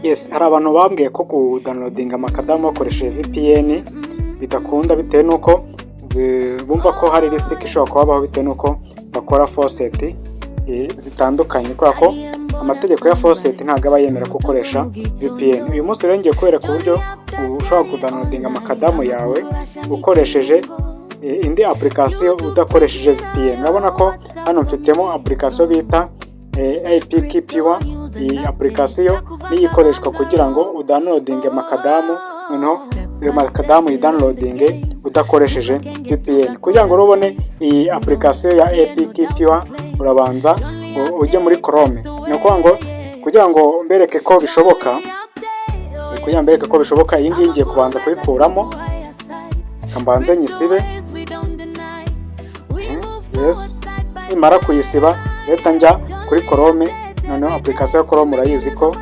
Yes, hari abantu bambwiye ko kudownloadinga amakadamu bakoresheje VPN bidakunda bitewe nuko bumva ko hari risk ishobora kubaho bitewe nuko bakora faucet zitandukanye kubera ko amategeko ya faucet ntabwo aba yemera gukoresha VPN. Uyu munsi rero ngiye kwereka uburyo ushobora kudownloadinga amakadamu yawe ukoresheje indi application udakoresheje VPN. Urabona ko hano mfitemo application bita APK-Pure. Iyi application niyo ikoreshwa kugira ngo udownloadinge amakadamu, noneho iyo makadamu udownloadinge udakoresheje VPN. Kugira ngo urubone iyi application ya APK-Pure urabanza ujye muri Chrome. Ni ukuvuga ngo kugira ngo mbereke ko bishoboka, iyi ngiyi ngiye kubanza kuyikuramo, kambanze nyisibe. Yes, nimara kuyisiba leta njya kuri Chrome. Noneho application ya Chrome urayizi ko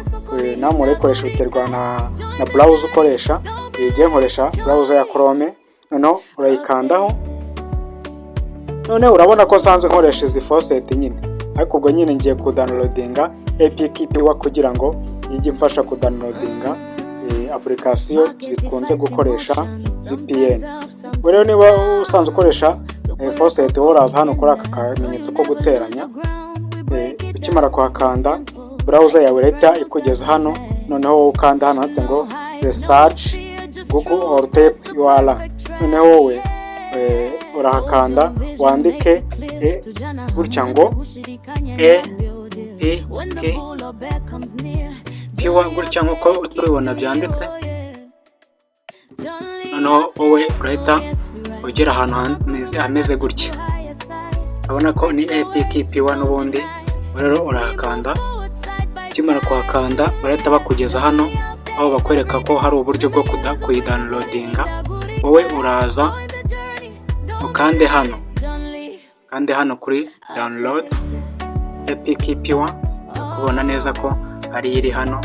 nawe murayikoresha biterwa na browser ukoresha. Igiye nkoresha browser ya Chrome, noneho urayikandaho. Noneho urabona ko sanzwe nkoresha izi faucet nyine, ariko ubwo nyine ngiye kudownloadinga APK-Pure kugira ngo ijye mfasha kudownloadinga application zikunze gukoresha VPN. Rero niba usanzwe ukoresha faucet uraza hano kuri aka kamenyetso ko guteranya, ukimara kuhakanda browser yawe leta ikugeza hano. Noneho ukanda hano handitse ngo search Google or type URL. Noneho wowe urahakanda wandike gutya ngo APK-Pure gutya nkuko utubibona byanditse. Noneho wowe urahita ugera ahantu hameze gutya. Urabona ko ni APK-Pure n'ubundi. Rero urahakanda, ukimara kuhakanda barahita bakugeza hano aho bakwereka ko hari uburyo bwo kuyidownloadinga. Wowe uraza ukande hano kuri download APK-Pure, kubona neza ko ari iri hano.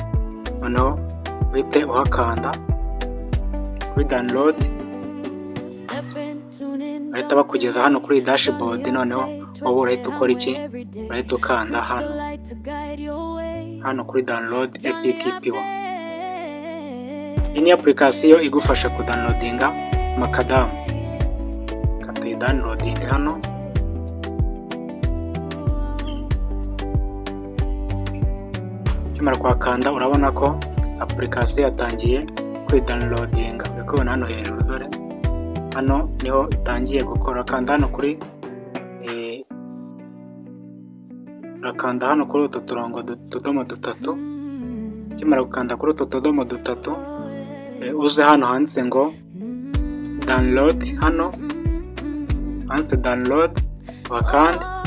Noneho uhite uhakanda kuri download, bahita bakugeza hano kuri dashboard. Noneho wowe urahita ukora iki? Urahita ukanda hano kuri download APK-Pure. Iyi ni application igufasha kudownloadinga amakadamu. Katuyi downloading hano. Ukimara kuhakanda urabona ko application yatangiye kwidownloadinga. Ukabona hano hejuru, dore hano niho itangiye gukora. Kanda hano kuri urakanda hano kuri utu turongo tudomo dutatu. Ukimara gukanda kuri utu tudomo dutatu, uze hano handitse ngo download. Hano handitse download, wakanda.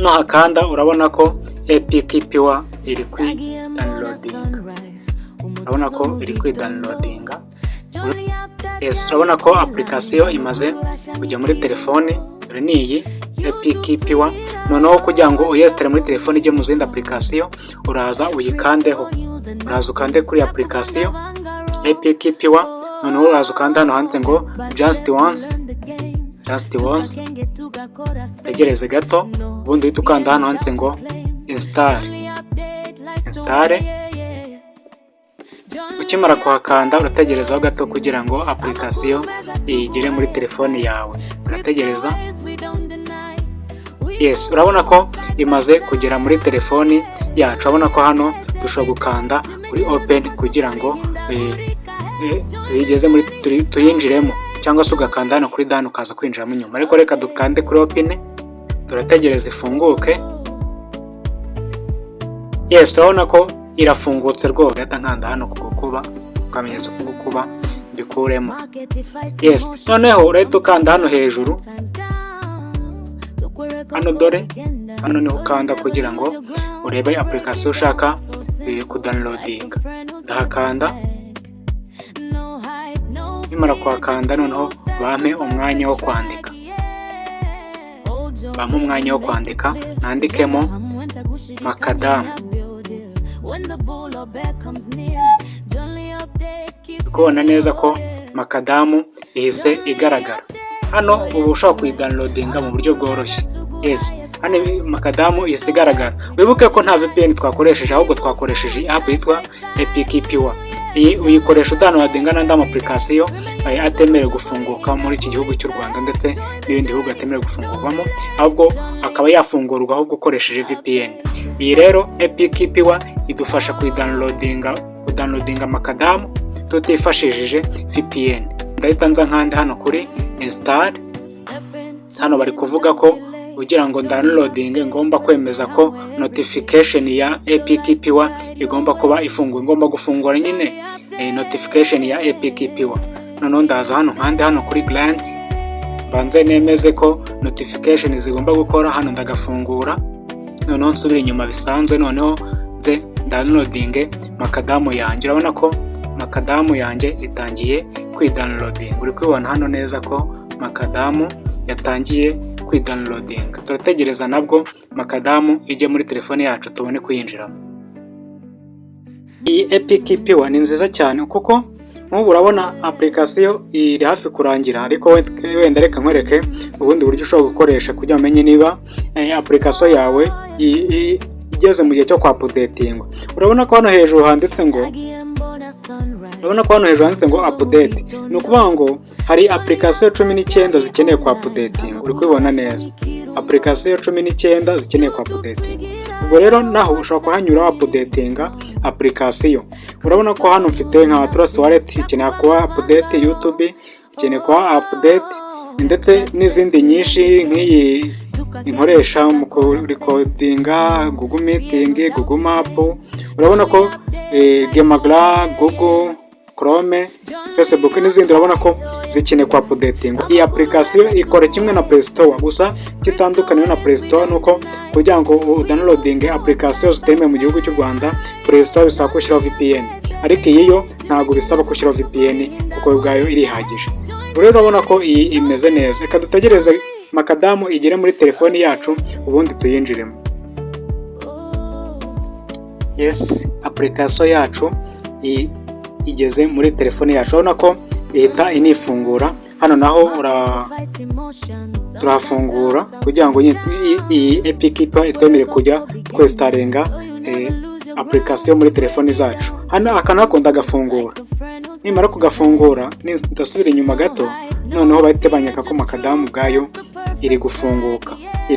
No hakanda urabona ko APK-Pure iri kwidownloadinga. Urabona ko iri kwidownloadinga. Yes, urabona ko application imaze kujya muri telefone. Dore ni iyi APK-Pure. Noneho kugira ngo uyestere muri telefone ijye mu zindi application, uraza uyikandeho. Uraza ukande kuri application APK-Pure. Noneho uraza ukanda hano handitse ngo just once. Tegereze gato, ubundi uhita ukanda hano handitse ngo install. Ukimara kuhakanda urategerezaho gato kugira ngo application igere muri telefone yawe. Urategereza. Yes, urabona ko imaze kugera muri telefoni yacu. Urabona ko hano dushobora gukanda kuri open kugira ngo tuyigeze muri tuyinjiremo, cyangwa se ugakanda hano kuri done ukaza kwinjiramo nyuma. Ariko reka dukande kuri open, turategereza ifunguke. Yes, urabona ko irafungutse rwose. Leta nkanda hano kugukuba, ukamenyesha kugukuba bikuremo. Yes, noneho urahita ukanda hano hejuru. Hano dore, hano niho ukanda kugira ngo urebe application ushaka kudownloadinga. Ndahakanda. Nimara kuhakanda noneho bampe umwanya wo kwandika. Nandikemo makadamu. Kubona neza ko makadamu ihise igaragara. Hano ubu ushobora kuyidownloadinga mu buryo bworoshye. yes, hano makadamu ihise igaragara. Wibuke ko nta VPN twakoresheje, ahubwo twakoresheje app yitwa Epic Pure. Iyi uyikoresha udownloadinga n'andi application atemerewe gufunguka muri iki gihugu cy'u Rwanda ndetse n'ibindi bihugu atemerewe gufungurwamo, ahubwo akaba yafungurwa ahubwo ukoresheje VPN. Iyi rero Epic Pure idufasha kudownloadinga makadamu tutifashishije VPN. Ndahita nza nkande hano kuri install. Hano bari kuvuga ko kugira ngo downloading ngomba kwemeza ko notification ya Epic Pure igomba kuba ifunguye, ngomba gufungura nyine notification ya Epic Pure. Noneho ndaza hano nkande hano kuri grant, banze nemeze ko notification zigomba gukora. Hano ndagafungura, noneho nsubira inyuma bisanzwe, noneho nze downloading makadamu yanjye. Urabona ko makadamu yanjye itangiye kwidownloading. Uri kubibona hano neza ko makadamu yatangiye kwidownloading. Turategereza nabwo makadamu ijye muri telefone yacu tubone kuyinjiramo. Iyi Epic Pure ni nziza cyane kuko nk'ubu urabona application iri hafi kurangira, ariko wenda reka nkwereke ubundi buryo ushobora gukoresha kugira umenye niba application yawe igeze mu gihe cyo kwa updating. Urabona ko hano hejuru handitse ngo update. Ni ukuvuga ngo hari application 19 zikeneye kwa updating. Uri kubibona neza, application 19 zikeneye kwa updating. Ubwo rero naho ushobora kuhanyura updating application. Urabona ko hano mfite nka Trust Wallet ikeneye kwa update, YouTube ikeneye kwa update, ndetse n'izindi nyinshi nk'iyi inkoresha mu recordinga, Google Meeting, Google Map. Urabona ko Gmail, Google Chrome, Facebook n'izindi urabona ko zikeneye kwa updating. Iyi application ikora kimwe na Play Store, gusa kitandukanye na Play Store nuko kugira ngo downloading application zitemewe mu gihugu cy'u Rwanda, Play Store bisaba gushyiraho VPN, ariko iyi yo ntabwo bisaba gushyiraho VPN kuko ubwayo irihagije. Rero urabona ko iyi imeze neza. Reka dutegereze makadamu igere muri telefoni yacu ubundi tuyinjiremo. Yes, application yacu igeze muri telefoni yacu. Urabona ko ihita inifungura. Hano naho turafungura kugira ngo iyi Epic Pure itwemere kujya twestaringa application muri telefoni zacu. Hano akanakunda gafungura. Nimara kugafungura ndasubira inyuma gato, noneho bahite banyaka ko makadamu bwayo iri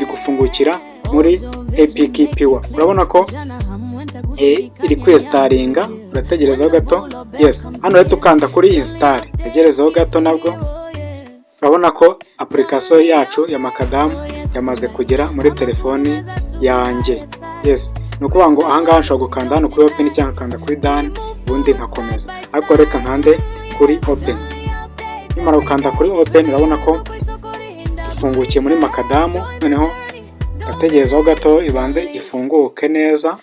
gufungukira muri Epic Pure. Urabona ko iri kwestaringa. Urategerezaho gato. Yes, hano rero tukanda kuri install. Tegerezaho gato nabwo. Urabona ko application yacu ya makadamu yamaze kugera muri telefoni yanjye. Yes, nukuvuga ngo ahangaha nshobora gukanda hano kuri open cyangwa kanda kuri done ubundi nkakomeza, ariko reka nkande kuri open. Nimara gukanda kuri open urabona ko dufungukiye muri makadamu. Noneho ndategerezaho gato ibanze ifunguke neza.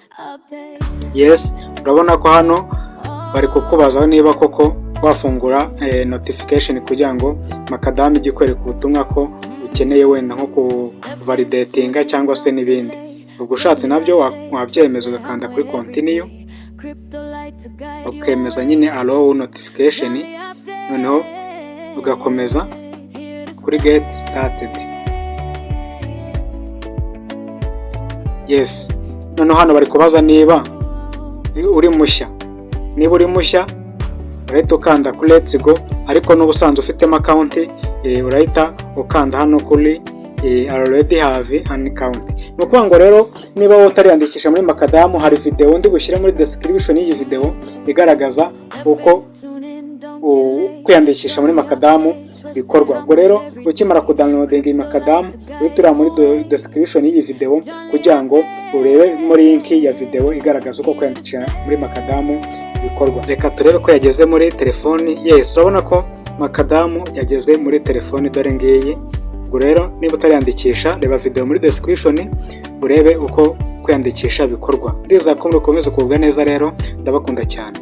Yes, urabona ko hano bari kukubaza niba koko wafungura notification kugira ngo makadamu ijye kwereka ubutumwa ko ukeneye wenda nko ku validatinga cyangwa se n'ibindi. Ubwo ushatse nabyo wabyemeza ugakanda kuri continue, ukemeza nyine allow notification, noneho ugakomeza kuri get started. Yes, noneho hano bari kubaza niba uri mushya. Niba uri mushya urahita ukanda kuri let's go, ariko n'ubusanzwe ufitemo account urahita ukanda hano kuri already have an account. Nukuvuga ngo rero niba wowe utariyandikisha muri makadamu, hari video ndi gushyira muri description y'iyi video igaragaza uko kwiyandikisha muri makadamu bikorwa. Ubwo rero ukimara kudownloadinga iyi makadamu uhita muri description y'iyi video kugira ngo urebe muri link ya video igaragaza uko kwiyandikisha muri makadamu bikorwa. Reka turebe ko yageze muri telefoni. Yes, urabona ko makadamu yageze muri telefoni, dore ngiyi. Ubwo rero niba utariyandikisha reba video muri description urebe uko kwiyandikisha bikorwa. Ndizera ko mukomeza kubwa neza. Rero ndabakunda cyane.